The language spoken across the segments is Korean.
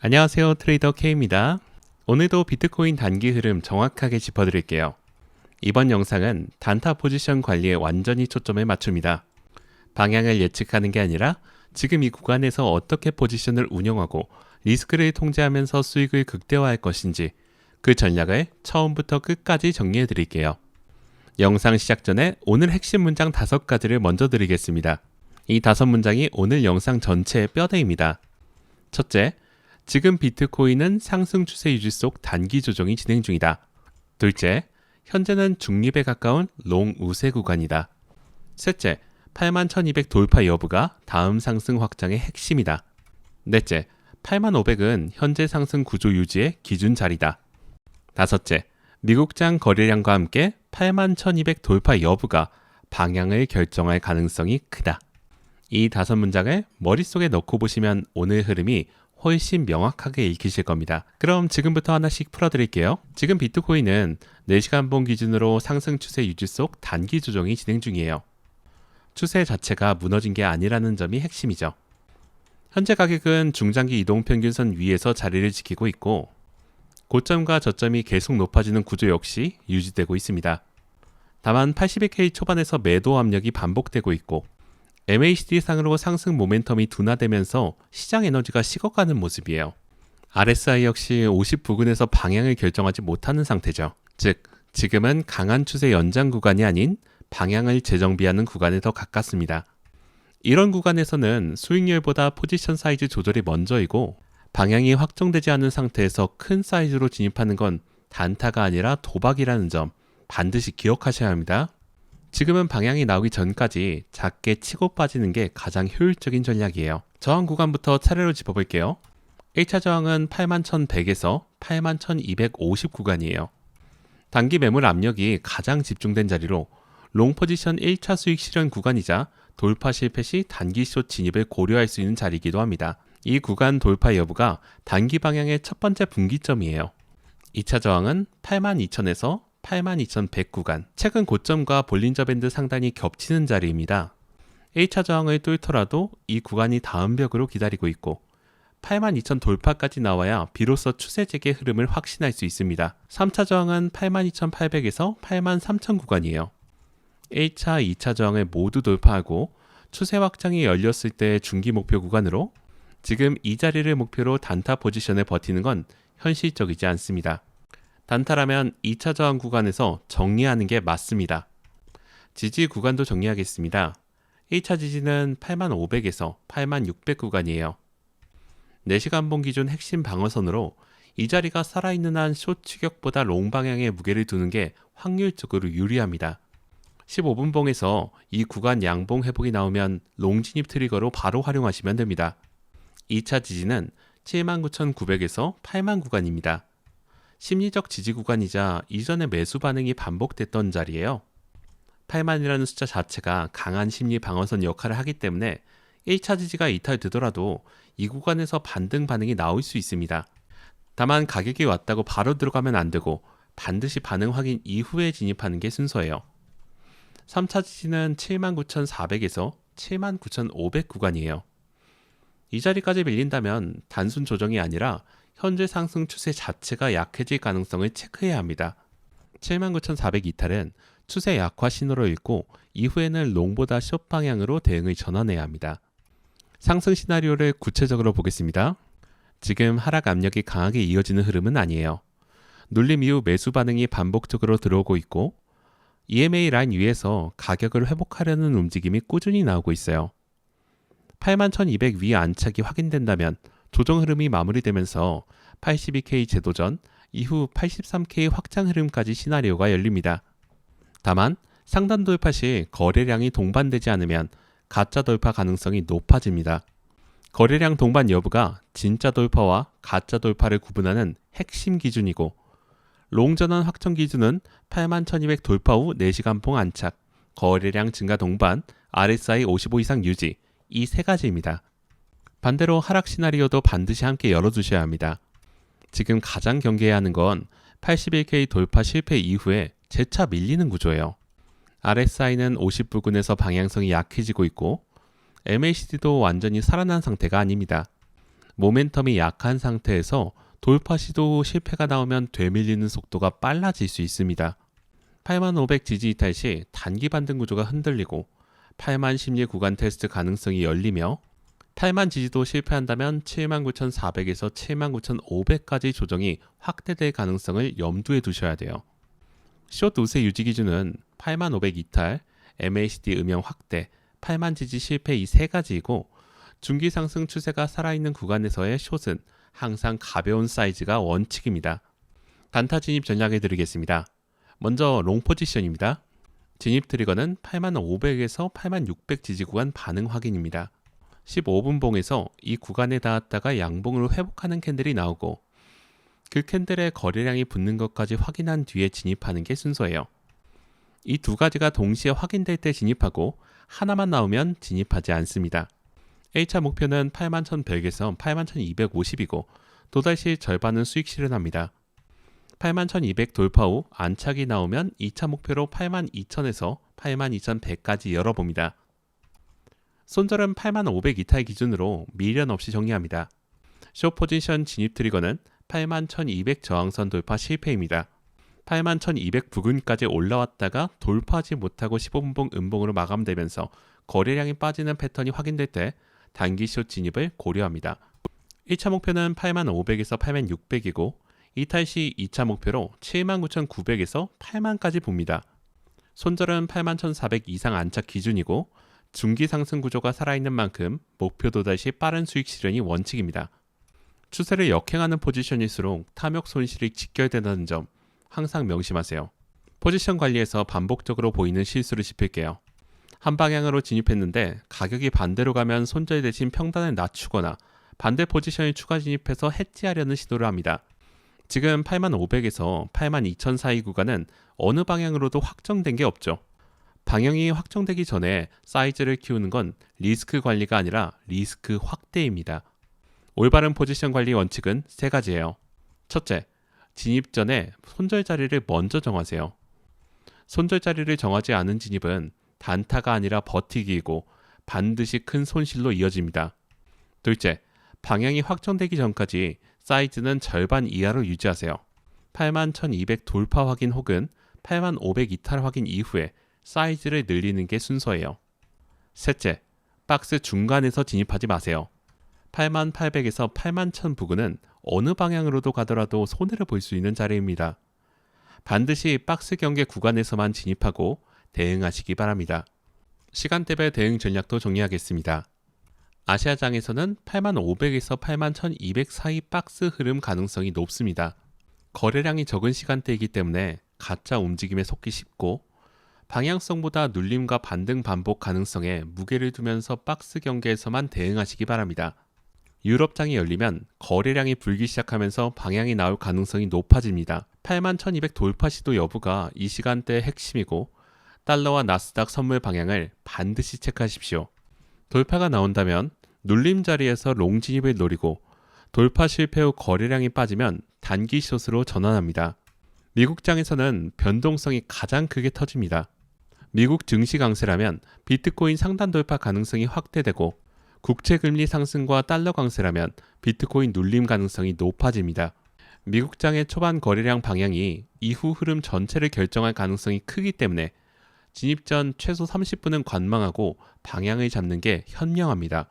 안녕하세요. 트레이더 K입니다. 오늘도 비트코인 단기 흐름 정확하게 짚어드릴게요. 이번 영상은 단타 포지션 관리에 완전히 초점을 맞춥니다. 방향을 예측하는 게 아니라 지금 이 구간에서 어떻게 포지션을 운영하고 리스크를 통제하면서 수익을 극대화할 것인지 그 전략을 처음부터 끝까지 정리해 드릴게요. 영상 시작 전에 오늘 핵심 문장 5가지를 먼저 드리겠습니다. 이 5문장이 오늘 영상 전체의 뼈대입니다. 첫째, 지금 비트코인은 상승 추세 유지 속 단기 조정이 진행 중이다. 둘째, 현재는 중립에 가까운 롱 우세 구간이다. 셋째, 81,200 돌파 여부가 다음 상승 확장의 핵심이다. 넷째, 85,500은 현재 상승 구조 유지의 기준 자리다. 다섯째, 미국장 거래량과 함께 81,200 돌파 여부가 방향을 결정할 가능성이 크다. 이 5문장을 머릿속에 넣고 보시면 오늘 흐름이 훨씬 명확하게 읽히실 겁니다. 그럼 지금부터 하나씩 풀어드릴게요. 지금 비트코인은 4시간봉 기준으로 상승 추세 유지 속 단기 조정이 진행 중이에요. 추세 자체가 무너진 게 아니라는 점이 핵심이죠. 현재 가격은 중장기 이동평균선 위에서 자리를 지키고 있고 고점과 저점이 계속 높아지는 구조 역시 유지되고 있습니다. 다만 81K 초반에서 매도 압력이 반복되고 있고 MACD 상으로 상승 모멘텀이 둔화되면서 시장 에너지가 식어가는 모습이에요. RSI 역시 50 부근에서 방향을 결정하지 못하는 상태죠. 즉, 지금은 강한 추세 연장 구간이 아닌 방향을 재정비하는 구간에 더 가깝습니다. 이런 구간에서는 수익률보다 포지션 사이즈 조절이 먼저이고 방향이 확정되지 않은 상태에서 큰 사이즈로 진입하는 건 단타가 아니라 도박이라는 점 반드시 기억하셔야 합니다. 지금은 방향이 나오기 전까지 작게 치고 빠지는 게 가장 효율적인 전략이에요. 저항 구간부터 차례로 짚어볼게요. 1차 저항은 81,100에서 81,250 구간이에요. 단기 매물 압력이 가장 집중된 자리로 롱 포지션 1차 수익 실현 구간이자 돌파 실패 시 단기 숏 진입을 고려할 수 있는 자리이기도 합니다. 이 구간 돌파 여부가 단기 방향의 첫 번째 분기점이에요. 2차 저항은 82,000에서 82,100 구간, 최근 고점과 볼린저 밴드 상단이 겹치는 자리입니다. 1차 저항을 뚫더라도 이 구간이 다음 벽으로 기다리고 있고 82,000 돌파까지 나와야 비로소 추세 재개 흐름을 확신할 수 있습니다. 3차 저항은 82,800에서 83,000 구간이에요. 1차, 2차 저항을 모두 돌파하고 추세 확장이 열렸을 때 중기 목표 구간으로 지금 이 자리를 목표로 단타 포지션에 버티는 건 현실적이지 않습니다. 단타라면 2차 저항 구간에서 정리하는 게 맞습니다. 지지 구간도 정리하겠습니다. 1차 지지는 8500에서 8600 구간이에요. 4시간봉 기준 핵심 방어선으로 이 자리가 살아있는 한 숏 추격보다 롱 방향에 무게를 두는 게 확률적으로 유리합니다. 15분봉에서 이 구간 양봉 회복이 나오면 롱 진입 트리거로 바로 활용하시면 됩니다. 2차 지지는 79,900에서 8만 구간입니다. 심리적 지지 구간이자 이전의 매수 반응이 반복됐던 자리예요. 8만이라는 숫자 자체가 강한 심리 방어선 역할을 하기 때문에 1차 지지가 이탈되더라도 이 구간에서 반등 반응이 나올 수 있습니다. 다만 가격이 왔다고 바로 들어가면 안 되고 반드시 반응 확인 이후에 진입하는 게 순서예요. 3차 지지는 79,400에서 79,500 구간이에요. 이 자리까지 밀린다면 단순 조정이 아니라 현재 상승 추세 자체가 약해질 가능성을 체크해야 합니다. 79,400 이탈은 추세 약화 신호로 읽고 이후에는 롱보다 숏 방향으로 대응을 전환해야 합니다. 상승 시나리오를 구체적으로 보겠습니다. 지금 하락 압력이 강하게 이어지는 흐름은 아니에요. 눌림 이후 매수 반응이 반복적으로 들어오고 있고 EMA 라인 위에서 가격을 회복하려는 움직임이 꾸준히 나오고 있어요. 81,200 위 안착이 확인된다면 조정 흐름이 마무리되면서 82K 제도전 이후 83K 확장 흐름까지 시나리오가 열립니다. 다만 상단 돌파 시 거래량이 동반되지 않으면 가짜 돌파 가능성이 높아집니다. 거래량 동반 여부가 진짜 돌파와 가짜 돌파를 구분하는 핵심 기준이고 롱 전환 확정 기준은 81,200 돌파 후 4시간봉 안착, 거래량 증가 동반, RSI 55 이상 유지 이 3가지입니다. 반대로 하락 시나리오도 반드시 함께 열어두셔야 합니다. 지금 가장 경계해야 하는 건 81K 돌파 실패 이후에 재차 밀리는 구조예요. RSI는 50 부근에서 방향성이 약해지고 있고 MACD도 완전히 살아난 상태가 아닙니다. 모멘텀이 약한 상태에서 돌파 시도 실패가 나오면 되밀리는 속도가 빨라질 수 있습니다. 8500 지지 이탈 시 단기 반등 구조가 흔들리고 8만 심리 구간 테스트 가능성이 열리며 8만 지지도 실패한다면 79,400에서 79,500까지 조정이 확대될 가능성을 염두에 두셔야 돼요. 숏 우세 유지 기준은 8500 이탈, MACD 음영 확대, 8만 지지 실패 이 세 가지이고 중기 상승 추세가 살아있는 구간에서의 숏은 항상 가벼운 사이즈가 원칙입니다. 단타 진입 전략해 드리겠습니다. 먼저 롱 포지션입니다. 진입 트리거는 8500에서 8600 지지 구간 반응 확인입니다. 15분 봉에서 이 구간에 닿았다가 양봉으로 회복하는 캔들이 나오고 그 캔들의 거래량이 붙는 것까지 확인한 뒤에 진입하는 게 순서예요. 이 두 가지가 동시에 확인될 때 진입하고 하나만 나오면 진입하지 않습니다. 1차 목표는 81,100에서 81,250이고 또다시 절반은 수익 실현합니다. 81,200 돌파 후 안착이 나오면 2차 목표로 82,000에서 82,100까지 열어봅니다. 손절은 8500 이탈 기준으로 미련 없이 정리합니다. 숏 포지션 진입 트리거는 81,200 저항선 돌파 실패입니다. 81,200 부근까지 올라왔다가 돌파하지 못하고 15분봉 음봉으로 마감되면서 거래량이 빠지는 패턴이 확인될 때 단기 숏 진입을 고려합니다. 1차 목표는 8500에서 8600이고 이탈 시 2차 목표로 79,900에서 8만까지 봅니다. 손절은 81,400 이상 안착 기준이고 중기 상승 구조가 살아있는 만큼 목표 도달시 빠른 수익 실현이 원칙입니다. 추세를 역행하는 포지션일수록 탐욕 손실이 직결된다는 점 항상 명심하세요. 포지션 관리에서 반복적으로 보이는 실수를 짚을게요. 한 방향으로 진입했는데 가격이 반대로 가면 손절 대신 평단을 낮추거나 반대 포지션을 추가 진입해서 해지하려는 시도를 합니다. 지금 8500에서 82,000 사이 구간은 어느 방향으로도 확정된 게 없죠. 방향이 확정되기 전에 사이즈를 키우는 건 리스크 관리가 아니라 리스크 확대입니다. 올바른 포지션 관리 원칙은 세 가지예요. 첫째, 진입 전에 손절 자리를 먼저 정하세요. 손절 자리를 정하지 않은 진입은 단타가 아니라 버티기이고 반드시 큰 손실로 이어집니다. 둘째, 방향이 확정되기 전까지 사이즈는 절반 이하로 유지하세요. 81,200 돌파 확인 혹은 8500 이탈 확인 이후에 사이즈를 늘리는 게 순서예요. 셋째, 박스 중간에서 진입하지 마세요. 8800에서 81,000 부근은 어느 방향으로도 가더라도 손해를 볼 수 있는 자리입니다. 반드시 박스 경계 구간에서만 진입하고 대응하시기 바랍니다. 시간대별 대응 전략도 정리하겠습니다. 아시아장에서는 8500에서 81,200 사이 박스 흐름 가능성이 높습니다. 거래량이 적은 시간대이기 때문에 가짜 움직임에 속기 쉽고 방향성보다 눌림과 반등 반복 가능성에 무게를 두면서 박스 경계에서만 대응하시기 바랍니다. 유럽장이 열리면 거래량이 불기 시작하면서 방향이 나올 가능성이 높아집니다. 81,200 돌파 시도 여부가 이 시간대의 핵심이고 달러와 나스닥 선물 방향을 반드시 체크하십시오. 돌파가 나온다면 눌림 자리에서 롱 진입을 노리고 돌파 실패 후 거래량이 빠지면 단기 숏으로 전환합니다. 미국장에서는 변동성이 가장 크게 터집니다. 미국 증시 강세라면 비트코인 상단 돌파 가능성이 확대되고 국채 금리 상승과 달러 강세라면 비트코인 눌림 가능성이 높아집니다. 미국장의 초반 거래량 방향이 이후 흐름 전체를 결정할 가능성이 크기 때문에 진입 전 최소 30분은 관망하고 방향을 잡는 게 현명합니다.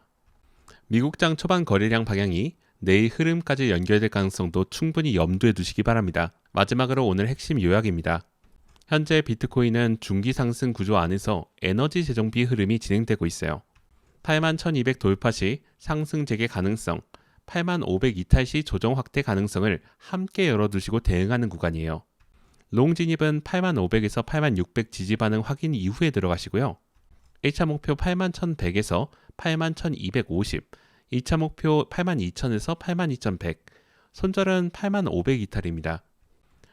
미국장 초반 거래량 방향이 내일 흐름까지 연결될 가능성도 충분히 염두에 두시기 바랍니다. 마지막으로 오늘 핵심 요약입니다. 현재 비트코인은 중기 상승 구조 안에서 에너지 재정비 흐름이 진행되고 있어요. 81,200 돌파 시 상승 재개 가능성, 8500 이탈 시 조정 확대 가능성을 함께 열어두시고 대응하는 구간이에요. 롱 진입은 8500에서 8600 지지 반응 확인 이후에 들어가시고요. 1차 목표 81,100에서 81,250, 2차 목표 82,000에서 82,100, 손절은 8500 이탈입니다.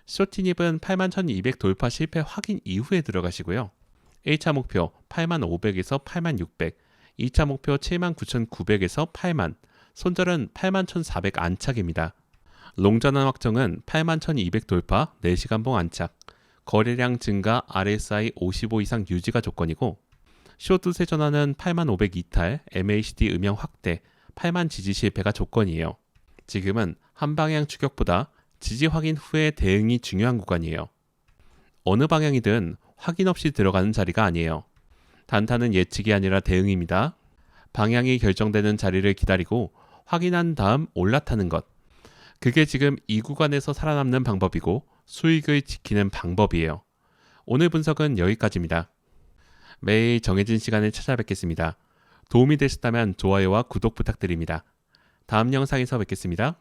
숏 진입은 81,200 돌파 실패 확인 이후에 들어가시고요. 1차 목표 8500에서 8600, 2차 목표 79,900에서 8만, 손절은 81,400 안착입니다. 롱전환 확정은 81,200 돌파 4시간봉 안착, 거래량 증가 RSI 55 이상 유지가 조건이고 숏 우세 전환은 8500 이탈, MACD 음영 확대, 8만 지지 실패가 조건이에요. 지금은 한 방향 추격보다 지지 확인 후의 대응이 중요한 구간이에요. 어느 방향이든 확인 없이 들어가는 자리가 아니에요. 단타는 예측이 아니라 대응입니다. 방향이 결정되는 자리를 기다리고 확인한 다음 올라타는 것. 그게 지금 이 구간에서 살아남는 방법이고 수익을 지키는 방법이에요. 오늘 분석은 여기까지입니다. 매일 정해진 시간에 찾아뵙겠습니다. 도움이 되셨다면 좋아요와 구독 부탁드립니다. 다음 영상에서 뵙겠습니다.